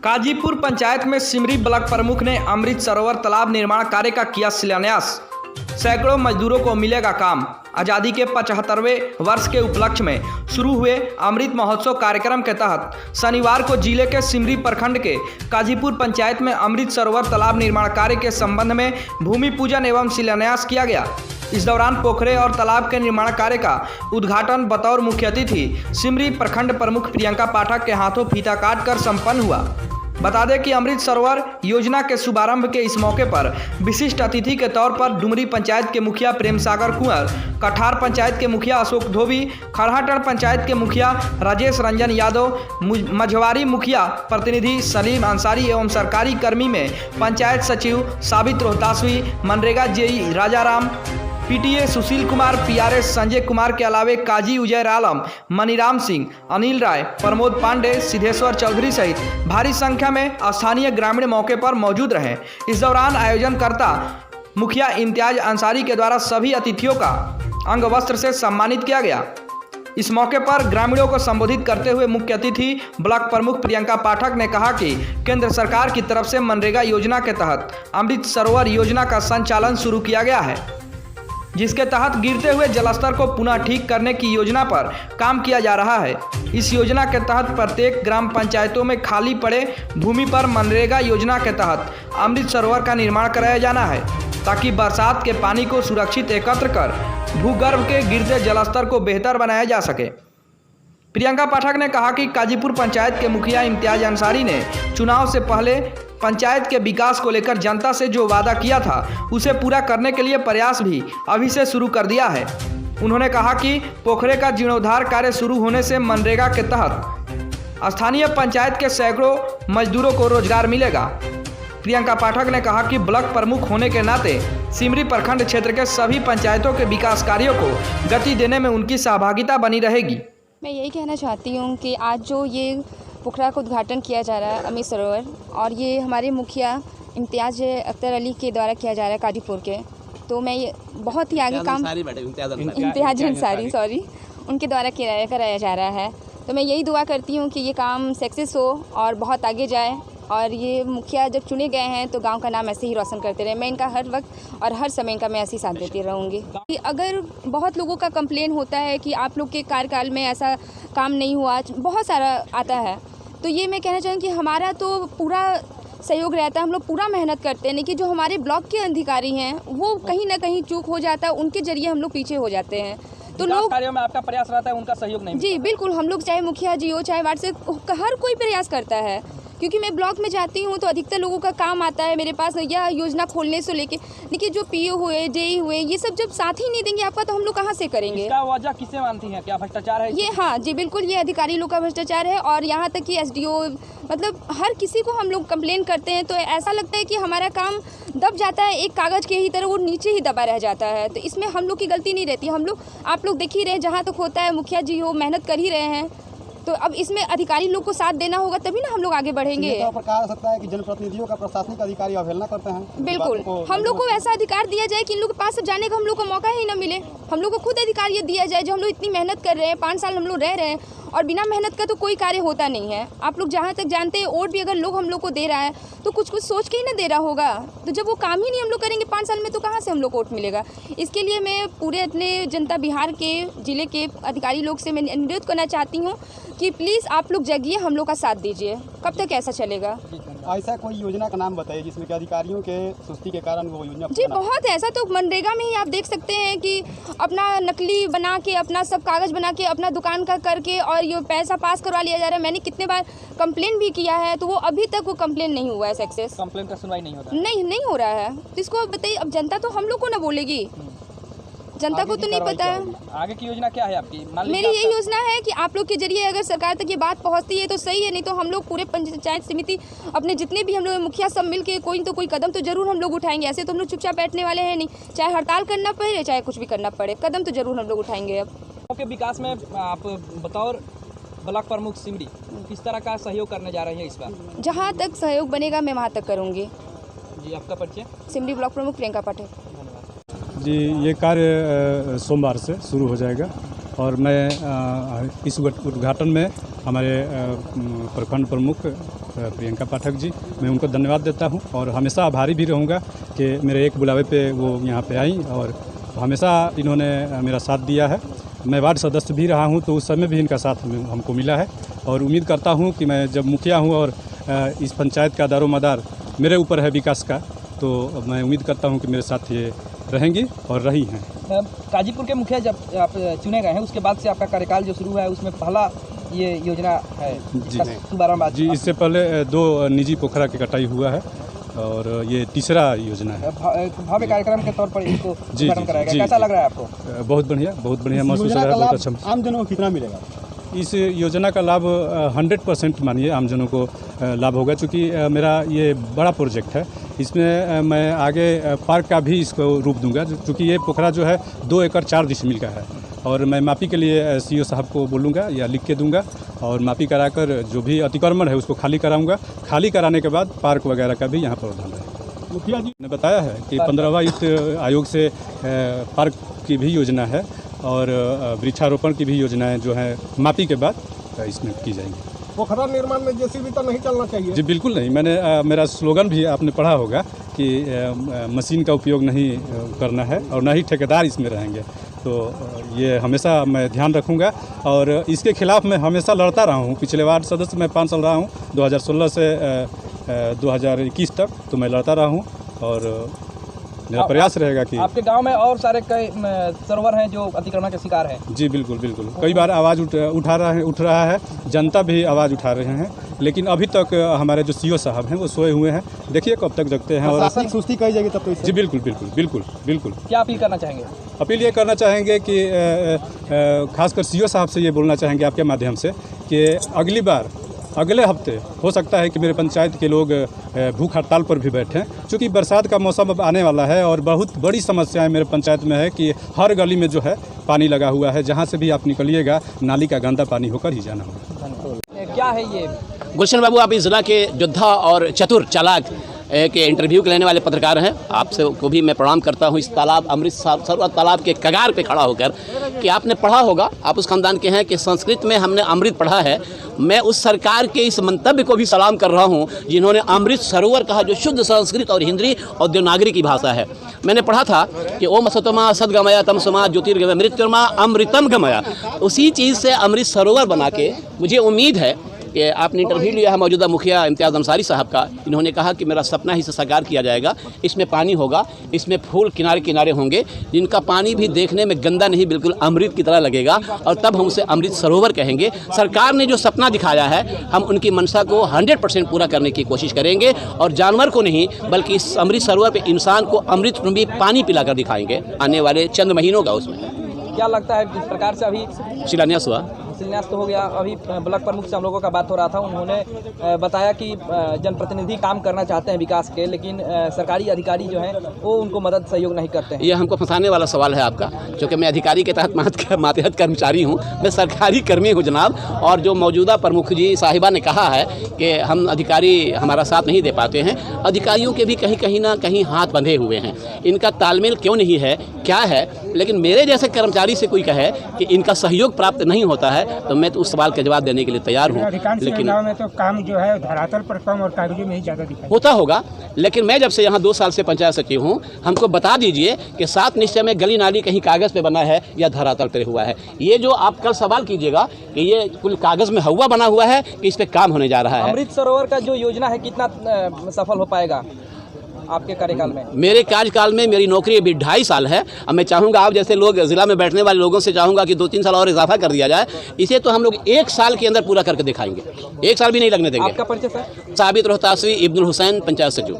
काजीपुर पंचायत में सिमरी ब्लॉक प्रमुख ने अमृत सरोवर तालाब निर्माण कार्य का किया शिलान्यास। सैकड़ों मजदूरों को मिलेगा काम। आज़ादी के 75वें वर्ष के उपलक्ष्य में शुरू हुए अमृत महोत्सव कार्यक्रम के तहत शनिवार को जिले के सिमरी प्रखंड के काजीपुर पंचायत में अमृत सरोवर तालाब निर्माण कार्य के संबंध में भूमि पूजन एवं शिलान्यास किया गया। इस दौरान पोखरे और तालाब के निर्माण कार्य का उद्घाटन बतौर मुख्य अतिथि सिमरी प्रखंड प्रमुख प्रियंका पाठक के हाथों फीता काट कर संपन्न हुआ। बता दें कि अमृत सरोवर योजना के शुभारंभ के इस मौके पर विशिष्ट अतिथि के तौर पर डुमरी पंचायत के मुखिया प्रेम सागर कुंवर, कठार पंचायत के मुखिया अशोक धोबी, खरहाटन पंचायत के मुखिया राजेश रंजन यादव, मझवारी मुखिया प्रतिनिधि सलीम अंसारी एवं सरकारी कर्मी में पंचायत सचिव साबित रोहतासवी, MNREGA JEE Rajaram, PTA Sushil Kumar, PRS Sanjay Kumar के अलावे काजी उजैर आलम, मनीराम सिंह, अनिल राय, प्रमोद पांडे, सिद्धेश्वर चौधरी सहित भारी संख्या में स्थानीय ग्रामीण मौके पर मौजूद रहे। इस दौरान आयोजनकर्ता मुखिया इम्तियाज अंसारी के द्वारा सभी अतिथियों का अंग वस्त्र से सम्मानित किया गया। इस मौके पर ग्रामीणों को संबोधित करते हुए मुख्य अतिथि ब्लॉक प्रमुख प्रियंका पाठक ने कहा कि केंद्र सरकार की तरफ से मनरेगा योजना के तहत अमृत सरोवर योजना का संचालन शुरू किया गया है, जिसके तहत गिरते हुए जलस्तर को पुनः ठीक करने की योजना पर काम किया जा रहा है। इस योजना के तहत प्रत्येक ग्राम पंचायतों में खाली पड़े भूमि पर मनरेगा योजना के तहत अमृत सरोवर का निर्माण कराया जाना है, ताकि बरसात के पानी को सुरक्षित एकत्र कर भूगर्भ के गिरते जलस्तर को बेहतर बनाया जा सके। प्रियंका पाठक ने कहा कि काजीपुर पंचायत के मुखिया इम्तियाज अंसारी ने चुनाव से पहले पंचायत के विकास को लेकर जनता से जो वादा किया था उसे पूरा करने के लिए प्रयास भी अभी से शुरू कर दिया है। उन्होंने कहा कि पोखरे का जीर्णोद्धार कार्य शुरू होने से मनरेगा के तहत स्थानीय पंचायत के सैकड़ों मजदूरों को रोजगार मिलेगा। प्रियंका पाठक ने कहा कि ब्लॉक प्रमुख होने के नाते सिमरी प्रखंड क्षेत्र के सभी पंचायतों के विकास कार्यों को गति देने में उनकी सहभागिता बनी रहेगी। मैं यही कहना चाहती हूँ कि आज जो ये पोखरा का उद्घाटन किया जा रहा है अमृत सरोवर, और ये हमारे मुखिया इम्तियाज अख्तर अली के द्वारा किया जा रहा है काजीपुर के, तो मैं ये बहुत ही आगे काम इम्तियाज अंसारी उनके द्वारा कराया जा रहा है। तो मैं यही दुआ करती हूँ कि ये काम सक्सेस हो और बहुत आगे जाए, और ये मुखिया जब चुने गए हैं तो गांव का नाम ऐसे ही रोशन करते रहे। मैं इनका हर वक्त और हर समय का मैं ऐसे ही साथ देती रहूँगी। कि अगर बहुत लोगों का कंप्लेन होता है कि आप लोग के कार्यकाल में ऐसा काम नहीं हुआ, बहुत सारा आता है, तो ये मैं कहना चाहूँगी कि हमारा तो पूरा सहयोग रहता है, हम लोग पूरा मेहनत करते हैं, लेकिन जो हमारे ब्लॉक के अधिकारी हैं वो कहीं ना कहीं चूक हो जाता है, उनके जरिए हम लोग पीछे हो जाते हैं। तो लोग कार्यों में आपका प्रयास रहता है, उनका सहयोग नहीं। जी बिल्कुल, हम लोग चाहे मुखिया जी हो चाहे वार्ड से हर कोई प्रयास करता है, क्योंकि मैं ब्लॉक में जाती हूँ तो अधिकतर लोगों का काम आता है मेरे पास, यह योजना खोलने से लेके, लेकिन जो पीओ हुए, जेई हुए, ये सब जब साथ ही नहीं देंगे आपका तो हम लोग कहाँ से करेंगे। इसका वजह किसे मानती हैं? क्या भ्रष्टाचार है ये? हाँ जी बिल्कुल, ये अधिकारी लोग का भ्रष्टाचार है, और यहाँ तक कि एसडीओ मतलब हर किसी को हम लोग कंप्लेन करते हैं तो ऐसा लगता है कि हमारा काम दब जाता है, एक कागज़ के ही तरह वो नीचे ही दबा रह जाता है। तो इसमें हम लोग की गलती नहीं रहती, हम लोग आप लोग देख ही रहे, जहाँ तक होता है मुखिया जी हो मेहनत कर ही रहे हैं, तो अब इसमें अधिकारी लोग को साथ देना होगा तभी ना हम लोग आगे बढ़ेंगे। कहा सकता है कि जनप्रतिनिधियों का प्रशासनिक अधिकारी अवहेलना करते हैं। बिल्कुल, हम लोग को ऐसा अधिकार दिया जाए कि इन लोग के पास जाने का हम लोग को मौका ही ना मिले, हम लोग को खुद अधिकार ये दिया जाए। जो हम लोग इतनी मेहनत कर रहे हैं, 5 साल हम लोग रह रहे हैं, और बिना मेहनत का तो कोई कार्य होता नहीं है। आप लोग जहाँ तक जानते हैं, वोट भी अगर लोग हम लोग को दे रहा है तो कुछ सोच के ही ना दे रहा होगा, तो जब वो काम ही नहीं हम लोग करेंगे 5 साल में तो कहाँ से हम लोग को वोट मिलेगा। इसके लिए मैं पूरे अपने जनता बिहार के जिले के अधिकारी लोग से मैं अनुरोध करना चाहती हूँ कि प्लीज़ आप लोग जगिए, हम लोग का साथ दीजिए। कब तक ऐसा चलेगा? ऐसा कोई योजना का नाम बताइए जिसमें कि अधिकारियों के सुस्ती के कारण वो योजना। जी बहुत है ऐसा, तो मनरेगा में ही आप देख सकते हैं कि अपना नकली बना के, अपना सब कागज़ बना के, अपना दुकान का करके और ये पैसा पास करवा लिया जा रहा है। मैंने कितने बार कंप्लेन भी किया है, तो वो अभी तक वो कंप्लेन नहीं हुआ है सक्सेस। कंप्लेन का सुनवाई नहीं होता, नहीं हो रहा है। तो इसको बताइए, अब जनता तो हम लोग को ना बोलेगी, जनता को तो नहीं पता है। आगे की योजना क्या है आपकी? मेरी यही योजना है कि आप लोग के जरिए अगर सरकार तक ये बात पहुंचती है तो सही है, नहीं तो हम लोग पूरे पंचायत समिति अपने जितने भी हम लोग मुखिया सब मिल के कोई कदम तो जरूर हम लोग उठाएंगे। ऐसे तो हम लोग चुपचाप बैठने वाले हैं नहीं, चाहे हड़ताल करना पड़े चाहे कुछ भी करना पड़े, कदम तो जरूर हम लोग उठाएंगे। अब के विकास में आप बतौर ब्लॉक प्रमुख सिमरी किस तरह का सहयोग करने जा रहे हैं इस बार? जहाँ तक सहयोग बनेगा मैं वहाँ तक करूँगी। जी, आपका परिचय? सिमरी ब्लॉक प्रमुख प्रियंका पाठक। जी, ये कार्य सोमवार से शुरू हो जाएगा, और मैं इस उद्घाटन में हमारे प्रखंड प्रमुख प्रियंका पाठक जी, मैं उनको धन्यवाद देता हूं और हमेशा आभारी भी रहूंगा कि मेरे एक बुलावे पे वो यहाँ पे आई और हमेशा इन्होंने मेरा साथ दिया है। मैं वार्ड सदस्य भी रहा हूं तो उस समय भी इनका साथ हमको मिला है और उम्मीद करता हूं कि मैं जब मुखिया हूं और इस पंचायत का दारोमदार मेरे ऊपर है विकास का, तो मैं उम्मीद करता हूं कि मेरे साथ ये रहेंगी और रही हैं। गाजीपुर के मुखिया जब आप चुने गए हैं उसके बाद से आपका कार्यकाल जो शुरू हुआ है उसमें पहला ये योजना है जी, इससे पहले 2 निजी पोखरा की कटाई हुआ है और ये तीसरा योजना है। भव्य कार्यक्रम के तौर पर इसको उद्घाटन कराया गया। कैसा लग रहा है आपको? बहुत बढ़िया महसूस हो रहा है, बहुत अच्छा। आम जनों को कितना मिलेगा? इस योजना का लाभ 100% मानिए आम जनों को लाभ होगा, क्योंकि मेरा ये बड़ा प्रोजेक्ट है। इसमें मैं आगे पार्क का भी इसको रूप दूंगा, क्योंकि ये पोखरा जो है 2 एकड़ 4 डिसमिल का है और मैं मापी के लिए सीओ साहब को बोलूँगा या लिख के दूंगा और मापी कराकर जो भी अतिक्रमण है उसको खाली कराऊंगा। खाली कराने के बाद पार्क वगैरह का भी यहाँ प्रावधान है। मुखिया जी ने बताया है कि 15वां वित्त आयोग से पार्क की भी योजना है और वृक्षारोपण की भी योजनाएं जो है मापी के बाद इसमें की जाएंगी। पोखरा निर्माण में जेसीबी तो नहीं चलना चाहिए? जी बिल्कुल नहीं। मैंने मेरा स्लोगन भी आपने पढ़ा होगा कि मशीन का उपयोग नहीं करना है और न ही ठेकेदार इसमें रहेंगे, तो ये हमेशा मैं ध्यान रखूंगा और इसके खिलाफ मैं हमेशा लड़ता रहा हूँ। पिछले वार्ड सदस्य मैं 5 साल रहा हूँ, 2016 से 2021 तक, तो मैं लड़ता रहा हूँ और मेरा प्रयास रहेगा कि आपके गांव में और सारे कई सरोवर हैं जो अतिक्रमण के शिकार हैं। जी बिल्कुल। कई बार आवाज़ उठ रहा है, जनता भी आवाज़ उठा रहे हैं, लेकिन अभी तक हमारे जो सीओ साहब हैं वो सोए हुए हैं। देखिए कब तक जगते हैं। और सुस्ती कही जाएगी तब तो जी बिल्कुल। क्या अपील करना चाहेंगे? अपील ये करना चाहेंगे कि खासकर सीओ साहब से ये बोलना चाहेंगे आपके माध्यम से कि अगले हफ्ते हो सकता है कि मेरे पंचायत के लोग भूख हड़ताल पर भी बैठें, क्योंकि बरसात का मौसम अब आने वाला है और बहुत बड़ी समस्याएं मेरे पंचायत में है कि हर गली में जो है पानी लगा हुआ है। जहां से भी आप निकलिएगा नाली का गंदा पानी होकर ही जाना होगा। क्या है ये? गुलशन बाबू, आप इस जिला के योद्धा और चतुर चालाक के इंटरव्यू के लेने वाले पत्रकार हैं। आपसे को भी मैं प्रणाम करता हूं इस तालाब अमृत सरोवर तालाब के कगार पे खड़ा होकर कि आपने पढ़ा होगा, आप उस खानदान के हैं कि संस्कृत में हमने अमृत पढ़ा है। मैं उस सरकार के इस मंतव्य को भी सलाम कर रहा हूं जिन्होंने अमृत सरोवर कहा, जो शुद्ध संस्कृत और हिंदी और देवनागरी की भाषा है। मैंने पढ़ा था कि ओम असतमा सद्गमया तमसमा ज्योतिर्गमय मृत्युर्मा अमृतम गमया। उसी चीज़ से अमृत सरोवर बना के मुझे उम्मीद है कि आपने इंटरव्यू लिया है मौजूदा मुखिया इम्तियाज़ अंसारी साहब का। इन्होंने कहा कि मेरा सपना ही से साकार किया जाएगा। इसमें पानी होगा, इसमें फूल किनारे किनारे होंगे जिनका पानी भी देखने में गंदा नहीं, बिल्कुल अमृत की तरह लगेगा और तब हम उसे अमृत सरोवर कहेंगे। सरकार ने जो सपना दिखाया है हम उनकी मंशा को 100% पूरा करने की कोशिश करेंगे और जानवर को नहीं बल्कि इस अमृत सरोवर पर इंसान को अमृत रूपी पानी पिलाकर दिखाएंगे आने वाले चंद महीनों का। उसमें क्या लगता है किस प्रकार से अभी शिलान्यास हुआ? शिलान्यास तो हो गया। अभी ब्लॉक प्रमुख से हम लोगों का बात हो रहा था, उन्होंने बताया कि जनप्रतिनिधि काम करना चाहते हैं विकास के, लेकिन सरकारी अधिकारी जो हैं वो उनको मदद सहयोग नहीं करते हैं। ये हमको फंसाने वाला सवाल है आपका, क्योंकि मैं अधिकारी के तहत मातहत कर्मचारी हूँ, मैं सरकारी कर्मी हूँ जनाब। और जो मौजूदा प्रमुख जी साहिबा ने कहा है कि हम अधिकारी हमारा साथ नहीं दे पाते हैं, अधिकारियों के भी कहीं ना कहीं हाथ बंधे हुए हैं। इनका तालमेल क्यों नहीं है, क्या है? लेकिन मेरे जैसे कर्मचारी से कोई कहे कि इनका सहयोग प्राप्त नहीं होता है तो मैं तो उस सवाल का जवाब देने के लिए तैयार हूँ। लेकिन गाँव में तो काम जो है धरातल पर कम और कागजों में ही ज़्यादा दिखाई होता होगा, लेकिन मैं जब से यहाँ 2 साल से पंचायत सचिव हूँ, हमको बता दीजिए कि 7 निश्चय में गली नाली कहीं कागज़ पे बना है या धरातल पे हुआ है। ये जो आप कल सवाल कीजिएगा कि ये कुल कागज़ में हुआ बना हुआ है कि इस पर काम होने जा रहा है। अमृत सरोवर का जो योजना है कितना सफल हो पाएगा आपके कार्यकाल में? मेरे कार्यकाल में मेरी नौकरी अभी 2.5 साल है। अब मैं चाहूँगा आप जैसे लोग जिला में बैठने वाले लोगों से चाहूँगा कि 2-3 साल और इजाफा कर दिया जाए। इसे तो हम लोग 1 साल के अंदर पूरा करके दिखाएंगे, 1 साल भी नहीं लगने देंगे। आपका परिचय सर? साबित रोहतासवी इब्नुल हुसैन, पंचायत सचिव।